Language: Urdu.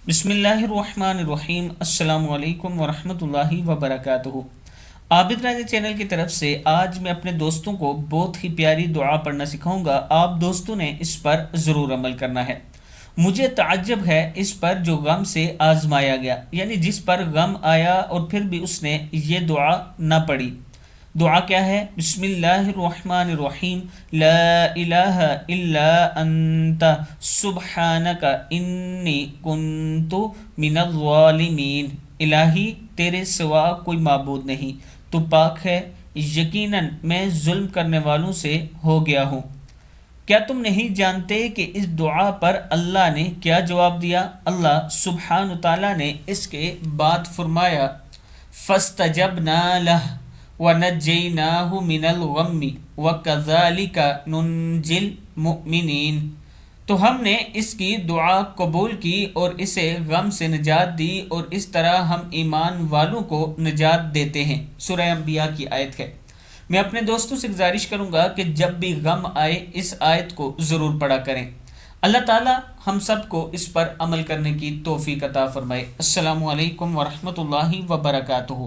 بسم اللہ الرحمن الرحیم۔ السلام علیکم ورحمۃ اللہ وبرکاتہ۔ عابد راجہ چینل کی طرف سے آج میں اپنے دوستوں کو بہت ہی پیاری دعا پڑھنا سکھاؤں گا۔ آپ دوستوں نے اس پر ضرور عمل کرنا ہے۔ مجھے تعجب ہے اس پر جو غم سے آزمایا گیا، یعنی جس پر غم آیا اور پھر بھی اس نے یہ دعا نہ پڑھی۔ دعا کیا ہے؟ بسم اللہ الرحمن الرحیم، لا الہ الا انت سبحانک انی کنت من الظالمین۔ الہی تیرے سوا کوئی معبود نہیں، تو پاک ہے، یقیناً میں ظلم کرنے والوں سے ہو گیا ہوں۔ کیا تم نہیں جانتے کہ اس دعا پر اللہ نے کیا جواب دیا؟ اللہ سبحانہ تعالیٰ نے اس کے بعد فرمایا فَاسْتَجَبْنَا لَهُ وَنَجَّيْنَاهُ مِنَ الْغَمِّ وَكَذَلِكَ نُنْجِي الْمُؤْمِنِينَ۔ تو ہم نے اس کی دعا قبول کی اور اسے غم سے نجات دی، اور اس طرح ہم ایمان والوں کو نجات دیتے ہیں۔ سورہ انبیاء کی آیت ہے۔ میں اپنے دوستوں سے گزارش کروں گا کہ جب بھی غم آئے اس آیت کو ضرور پڑھا کریں۔ اللہ تعالی ہم سب کو اس پر عمل کرنے کی توفیق عطا فرمائے۔ السلام علیکم ورحمۃ اللہ وبرکاتہ۔